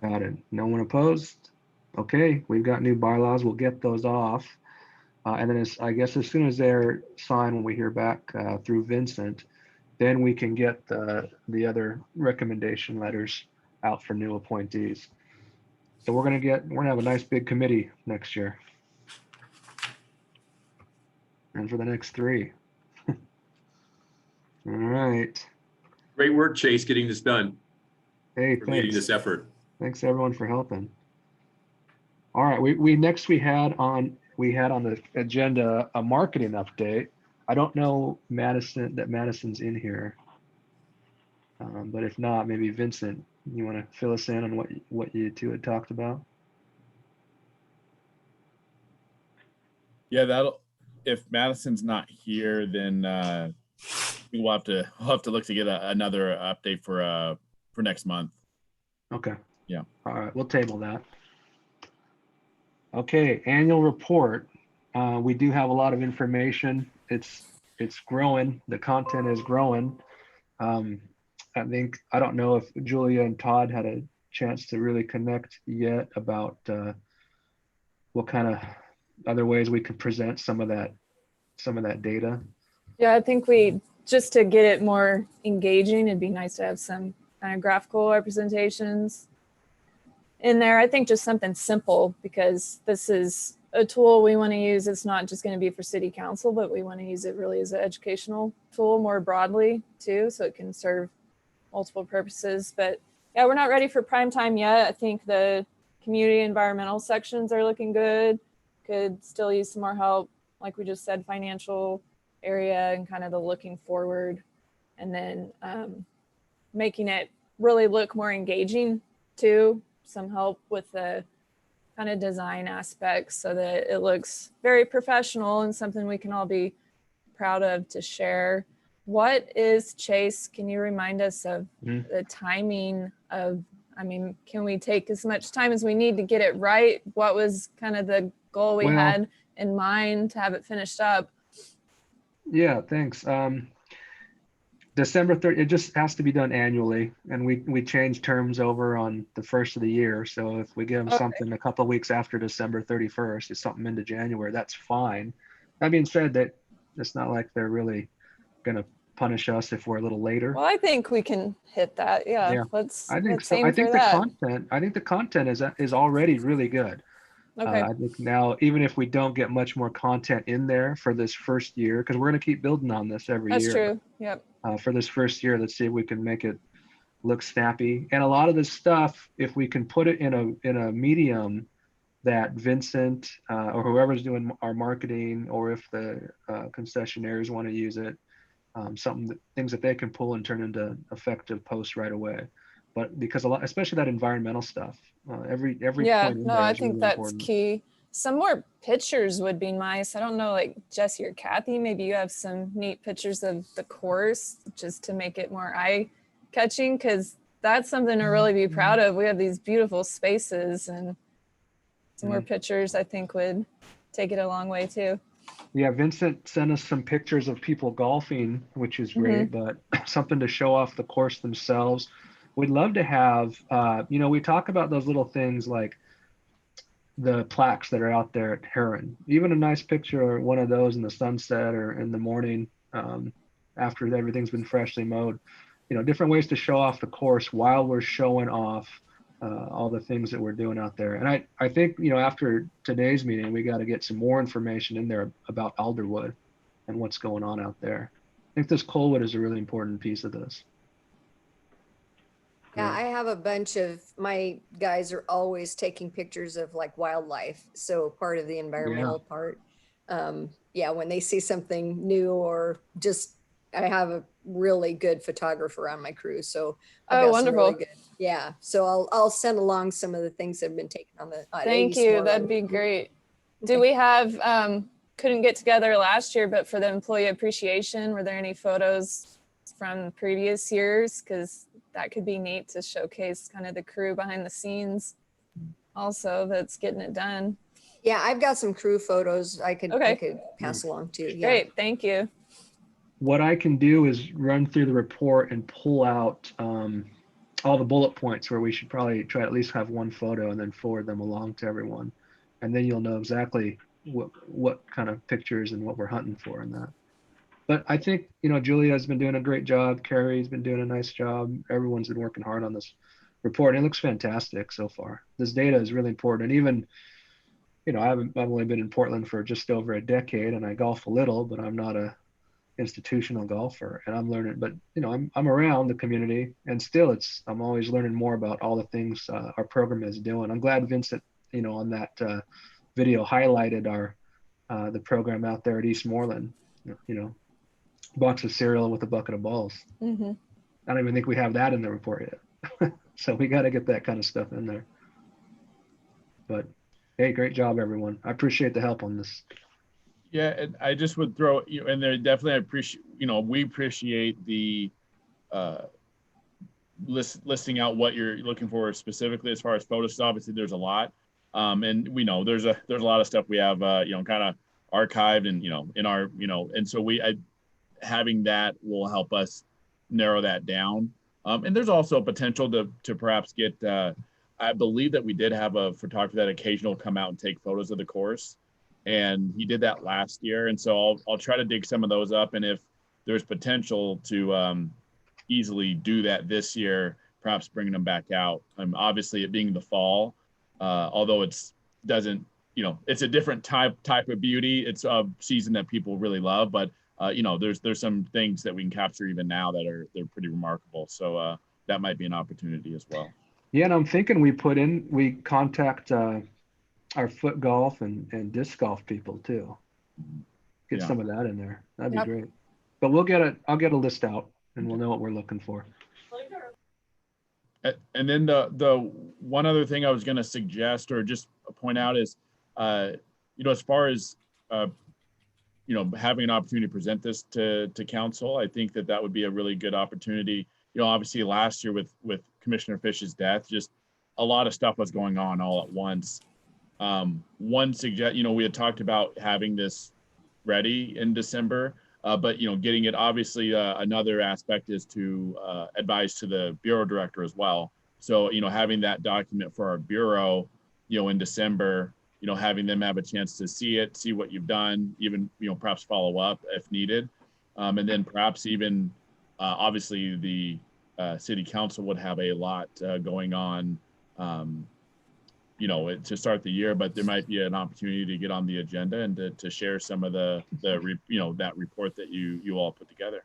S1: Got it. No one opposed? Okay, we've got new bylaws. We'll get those off. And then I guess as soon as they're signed, when we hear back through Vincent, then we can get the other recommendation letters out for new appointees. So we're gonna have a nice big committee next year. And for the next 3. All right.
S11: Great work, Chase, getting this done.
S1: Hey,
S11: For leading
S1: thanks.
S11: this effort.
S1: Thanks everyone for helping. All right, we had on the agenda a marketing update. I don't know Madison's in here, but if not, maybe Vincent, you want to fill us in on what you two had talked about?
S3: Yeah, if Madison's not here, then we'll have to look to get another update for next month.
S1: Okay.
S3: Yeah.
S1: All right, we'll table that. Okay, annual report. We do have a lot of information. It's growing. The content is growing. I don't know if Julia and Todd had a chance to really connect yet about what kind of other ways we could present some of that data.
S2: Yeah, I think just to get it more engaging, it'd be nice to have some kind of graphical representations in there. I think just something simple, because this is a tool we want to use. It's not just going to be for city council, but we want to use it really as an educational tool more broadly too, so it can serve multiple purposes. But yeah, we're not ready for prime time yet. I think the community environmental sections are looking good. Could still use some more help, like we just said, financial area and kind of the looking forward, and then making it really look more engaging too. Some help with the kind of design aspects so that it looks very professional and something we can all be proud of to share. What is, Chase, can you remind us of the timing of, can we take as much time as we need to get it right? What was kind of the goal we had in mind to have it finished up?
S1: Yeah, thanks. December 30th, it just has to be done annually, and we change terms over on the first of the year. So if we give them something a couple of weeks after December 31st, it's something into January, that's fine. That being said, that it's not like they're really gonna punish us if we're a little later.
S2: Well, I think we can hit that. Yeah. Let's aim for that.
S1: I think the content is already really good.
S2: Okay.
S1: I think now, even if we don't get much more content in there for this first year, because we're going to keep building on this every year.
S2: That's true. Yep.
S1: For this first year, let's see if we can make it look snappy. And a lot of this stuff, if we can put it in a medium that Vincent or whoever's doing our marketing, or if the concessionaires want to use it, things that they can pull and turn into effective posts right away. but because a lot, especially that environmental stuff, every
S2: Yeah,
S1: point in
S2: no,
S1: there
S2: I
S1: is
S2: think
S1: really
S2: that's
S1: important.
S2: key. Some more pictures would be nice. I don't know, like Jesse or Kathy, maybe you have some neat pictures of the course just to make it more eye catching, because that's something to really be proud of. We have these beautiful spaces, and some more pictures I think would take it a long way too.
S1: Yeah, Vincent sent us some pictures of people golfing, which is great, but something to show off the course themselves. We'd love to have, we talk about those little things like the plaques that are out there at Heron. Even a nice picture, one of those in the sunset or in the morning after everything's been freshly mowed. Different ways to show off the course while we're showing off all the things that we're doing out there. And I think, after today's meeting, we got to get some more information in there about Alderwood and what's going on out there. I think this Colwood is a really important piece of this.
S6: Yeah, I have a bunch of, my guys are always taking pictures of like wildlife. So part of the environmental part. Yeah, when they see something new or just, I have a really good photographer on my crew. So I've got some really good, yeah. So I'll send along some of the things that have been taken on the.
S2: Thank you, that'd be great. Do we have, couldn't get together last year, but for the employee appreciation, were there any photos from previous years? Because that could be neat to showcase kind of the crew behind the scenes also that's getting it done.
S6: Yeah, I've got some crew photos I could pass along too. Yeah.
S2: Great, thank you.
S1: What I can do is run through the report and pull out all the bullet points where we should probably try to at least have one photo and then forward them along to everyone. And then you'll know exactly what kind of pictures and what we're hunting for in that. But I think, Julia's been doing a great job. Carrie's been doing a nice job. Everyone's been working hard on this report. And it looks fantastic so far. This data is really important. And even, I've only been in Portland for just over a decade, and I golf a little, but I'm not a institutional golfer, and I'm learning. But I'm around the community, and still, I'm always learning more about all the things our program is doing. I'm glad Vincent, on that video highlighted the program out there at Eastmoreland. Box of cereal with a bucket of balls. I don't even think we have that in the report yet. So we got to get that kind of stuff in there. But hey, great job, everyone. I appreciate the help on this.
S3: Yeah, and I just would throw in there, definitely appreciate, we appreciate the listing out what you're looking for specifically as far as photos. Obviously, there's a lot. And we know there's a lot of stuff we have, kind of archived and, in our, and so having that will help us narrow that down. And there's also potential to perhaps get, I believe that we did have a photographer that occasionally come out and take photos of the course. And he did that last year. And so I'll try to dig some of those up. And if there's potential to easily do that this year, perhaps bringing them back out. Obviously it being the fall, although it's a different type of beauty. It's a season that people really love, but there's some things that we can capture even now that they're pretty remarkable. So that might be an opportunity as well.
S1: Yeah, and I'm thinking we contact our foot golf and disc golf people too. Get some of that in there. That'd be great. But I'll get a list out and we'll know what we're looking for.
S3: And then the one other thing I was going to suggest or just point out is, as far as having an opportunity to present this to council, I think that would be a really good opportunity. Obviously last year with Commissioner Fish's death, just a lot of stuff was going on all at once. We had talked about having this ready in December, but getting it, obviously another aspect is to advise to the bureau director as well. So having that document for our bureau in December, having them have a chance to see it, see what you've done, even perhaps follow up if needed, and then perhaps even obviously the city council would have a lot going on to start the year, but there might be an opportunity to get on the agenda and to share some of that report that you all put together.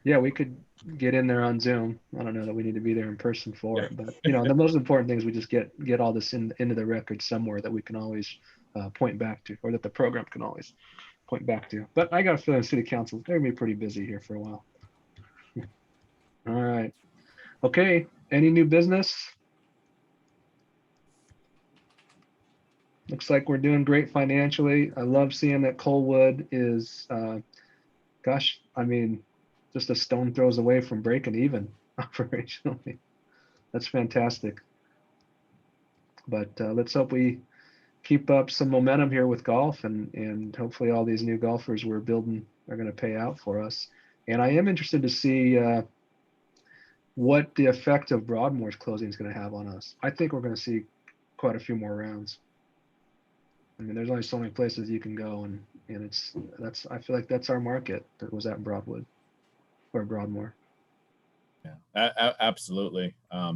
S1: Yeah, we could get in there on Zoom. I don't know that we need to be there in person for it, but the most important thing is we just get all this into the record somewhere that we can always point back to, or that the program can always point back to. But I got a feeling city council, they're gonna be pretty busy here for a while. All right. Okay, any new business? Looks like we're doing great financially. I love seeing that Colwood is, gosh, I mean, just a stone throws away from breaking even operationally. That's fantastic. But let's hope we keep up some momentum here with golf, and hopefully all these new golfers we're building are going to pay out for us. And I am interested to see what the effect of Broadmoor's closing is going to have on us. I think we're going to see quite a few more rounds. I mean, there's only so many places you can go, and I feel like that's our market that was at Broadwood or Broadmoor.
S3: Yeah, absolutely.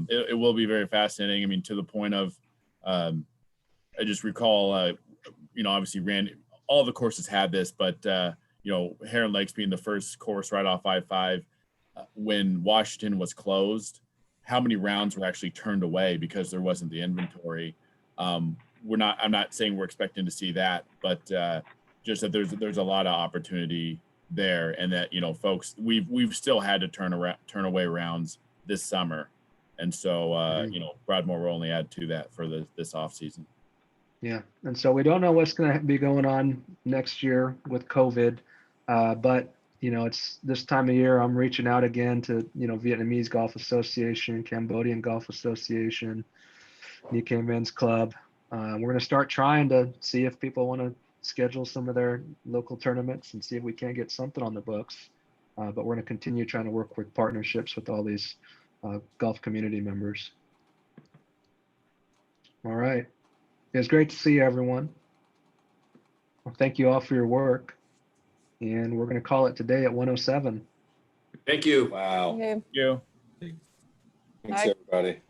S3: It will be very fascinating. I mean, to the point of, I just recall, obviously all the courses had this, but, Heron Lakes being the first course right off I-5, when Washington was closed, how many rounds were actually turned away because there wasn't the inventory. I'm not saying we're expecting to see that, but just that there's a lot of opportunity there, and that folks, we've still had to turn away rounds this summer, and so Broadmoor will only add to that for this off season.
S1: Yeah, and so we don't know what's going to be going on next year with COVID, but it's this time of year. I'm reaching out again to Vietnamese Golf Association, Cambodian Golf Association, Nikkei Men's Club. We're going to start trying to see if people want to schedule some of their local tournaments and see if we can get something on the books. But we're going to continue trying to work with partnerships with all these golf community members. All right. It was great to see everyone. Well, thank you all for your work. And we're going to call it today at 1:07.
S11: Thank you.
S4: Wow.
S2: Okay.
S3: You.
S4: Thanks, everybody.